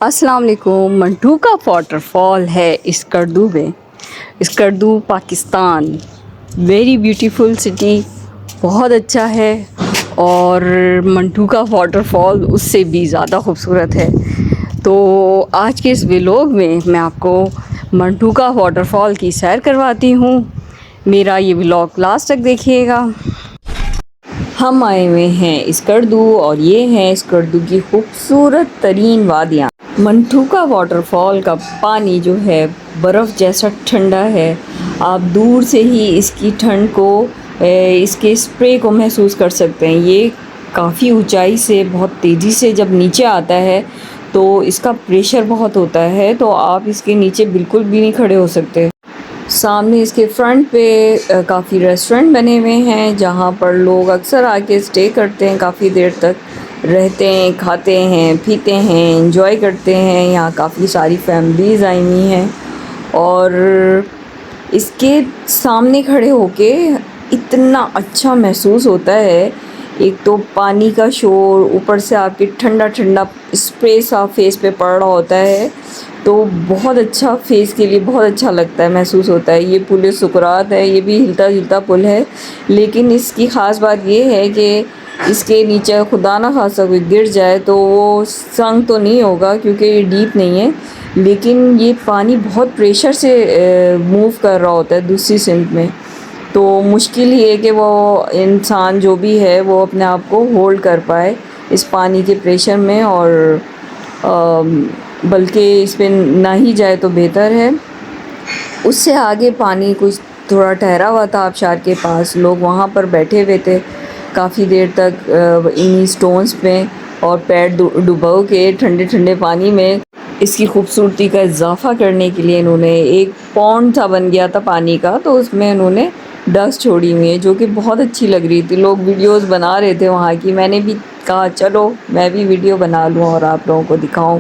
अस्सलाम वालेकुम। मंटू का वाटरफॉल है स्कर्दू में, Skardu Pakistan. Very beautiful city, बहुत अच्छा है। और मंटू का वाटरफॉल उससे भी ज़्यादा खूबसूरत है। तो आज के इस व्लॉग में मैं आपको मंटू का वाटरफॉल की सैर करवाती हूँ। मेरा ये व्लॉग लास्ट तक देखिएगा। हम आए हुए हैं स्कर्दू और ये है स्कर्दू की खूबसूरत तरीन वादियाँ। मंटू का वाटरफॉल का पानी जो है बर्फ़ जैसा ठंडा है। आप दूर से ही इसकी ठंड को, इसके स्प्रे को महसूस कर सकते हैं। ये काफ़ी ऊंचाई से बहुत तेज़ी से जब नीचे आता है तो इसका प्रेशर बहुत होता है, तो आप इसके नीचे बिल्कुल भी नहीं खड़े हो सकते। सामने इसके फ्रंट पे काफ़ी रेस्टोरेंट बने हुए हैं जहाँ पर लोग अक्सर आके स्टे करते हैं, काफ़ी देर तक रहते हैं, खाते हैं, पीते हैं, एंजॉय करते हैं। यहाँ काफ़ी सारी फैमिलीज़ आई हुई हैं और इसके सामने खड़े होके इतना अच्छा महसूस होता है। एक तो पानी का शोर, ऊपर से आपके ठंडा ठंडा स्प्रे सा फेस पे पड़ रहा होता है, तो बहुत अच्छा, फेस के लिए बहुत अच्छा लगता है, महसूस होता है। ये पुल सुकरात है, ये भी हिलता जुलता पुल है, लेकिन इसकी ख़ास बात ये है कि इसके नीचे खुदा ना खासा कोई गिर जाए तो वो संग तो नहीं होगा क्योंकि ये डीप नहीं है, लेकिन ये पानी बहुत प्रेशर से मूव कर रहा होता है दूसरी सिमत में। तो मुश्किल ही है कि वो इंसान जो भी है वो अपने आप को होल्ड कर पाए इस पानी के प्रेशर में, और बल्कि इस पे ना ही जाए तो बेहतर है। उससे आगे पानी कुछ थोड़ा ठहरा हुआ था आबशार के पास, लोग वहाँ पर बैठे हुए थे काफ़ी देर तक इन्हीं स्टोन्स पे, और पैर डुबो के ठंडे ठंडे पानी में इसकी खूबसूरती का इजाफा करने के लिए इन्होंने एक पॉन्ड सा बन गया था पानी का, तो उसमें इन्होंने डस्ट छोड़ी हुई है जो कि बहुत अच्छी लग रही थी। लोग वीडियोस बना रहे थे वहाँ की, मैंने भी कहा चलो मैं भी वीडियो बना लूँ और आप लोगों को दिखाऊं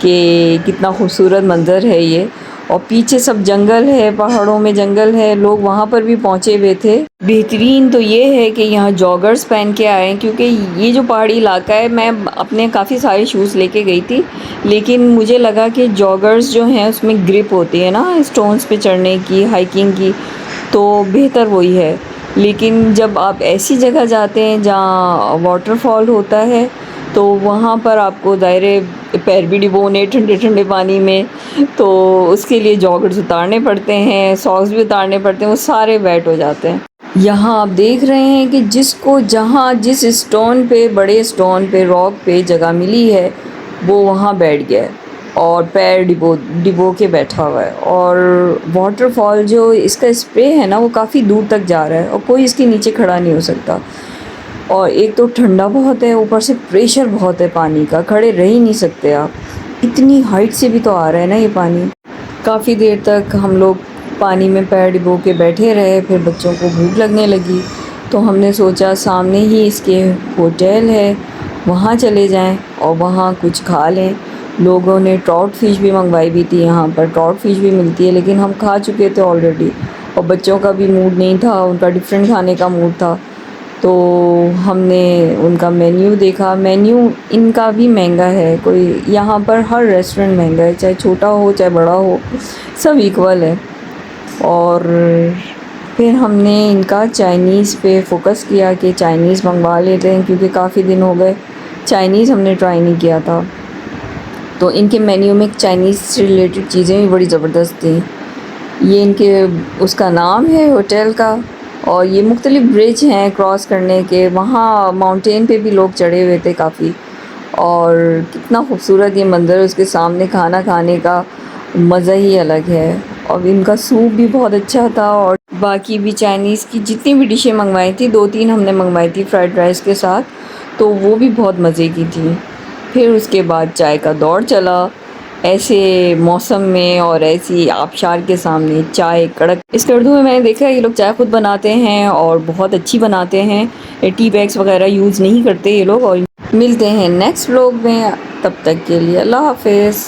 कि कितना खूबसूरत मंज़र है ये। और पीछे सब जंगल है, पहाड़ों में जंगल है, लोग वहाँ पर भी पहुँचे हुए थे। बेहतरीन तो ये है कि यहाँ जॉगर्स पहन के आए हैं, क्योंकि ये जो पहाड़ी इलाका है, मैं अपने काफ़ी सारे शूज़ लेके गई थी, लेकिन मुझे लगा कि जॉगर्स जो हैं उसमें ग्रिप होती है ना स्टोन्स पे चढ़ने की, हाइकिंग की, तो बेहतर वही है। लेकिन जब आप ऐसी जगह जाते हैं जहाँ वाटरफॉल होता है तो वहाँ पर आपको दायरे पैर भी डुबोने ठंडे ठंडे पानी में, तो उसके लिए जॉगर्स उतारने पड़ते हैं, सॉक्स भी उतारने पड़ते हैं, वो सारे वेट हो जाते हैं। यहाँ आप देख रहे हैं कि जिसको जहाँ जिस स्टोन पे, बड़े स्टोन पे, रॉक पे जगह मिली है वो वहाँ बैठ गया है और पैर डिबो डिबो के बैठा हुआ है। और वाटरफॉल जो इसका स्प्रे है ना वो काफ़ी दूर तक जा रहा है और कोई इसके नीचे खड़ा नहीं हो सकता। और एक तो ठंडा बहुत है, ऊपर से प्रेशर बहुत है पानी का, खड़े रह ही नहीं सकते आप, इतनी हाइट से भी तो आ रहा है ना ये पानी। काफ़ी देर तक हम लोग पानी में पैर डिबो के बैठे रहे, फिर बच्चों को भूख लगने लगी तो हमने सोचा सामने ही इसके होटल है, वहाँ चले जाएं और वहाँ कुछ खा लें। लोगों ने ट्राउट फ़िश भी मंगवाई भी थी, यहाँ पर ट्राउट फ़िश भी मिलती है, लेकिन हम खा चुके थे ऑलरेडी और बच्चों का भी मूड नहीं था, उनका डिफरेंट खाने का मूड था। तो हमने उनका मेन्यू देखा, मेन्यू इनका भी महंगा है, कोई यहाँ पर हर रेस्टोरेंट महंगा है, चाहे छोटा हो चाहे बड़ा हो, सब इक्वल है। और फिर हमने इनका चाइनीज़ पे फोकस किया कि चाइनीज़ मंगवा लेते हैं, क्योंकि काफ़ी दिन हो गए चाइनीज़ हमने ट्राई नहीं किया था। तो इनके मेन्यू में चाइनीज़ से रिलेटेड चीज़ें भी बड़ी ज़बरदस्त थी। ये इनके उसका नाम है होटल का, और ये मुख्तलिफ़ ब्रिज हैं क्रॉस करने के, वहाँ माउंटेन पे भी लोग चढ़े हुए थे काफ़ी, और कितना खूबसूरत ये मंज़र, उसके सामने खाना खाने का मज़ा ही अलग है। और इनका सूप भी बहुत अच्छा था, और बाकी भी चाइनीज़ की जितनी भी डिशें मंगवाई थी, 2-3 हमने मंगवाई थी फ्राइड राइस के साथ, तो वो भी बहुत मज़े की थी। फिर उसके बाद चाय का दौर चला, ऐसे मौसम में और ऐसी आबशार के सामने चाय कड़क। इस उर्दू में मैंने देखा है ये लोग चाय खुद बनाते हैं और बहुत अच्छी बनाते हैं, टी बैग्स वगैरह यूज़ नहीं करते ये लोग। और मिलते हैं नेक्स्ट व्लॉग में, तब तक के लिए अल्लाह हाफ़िज़।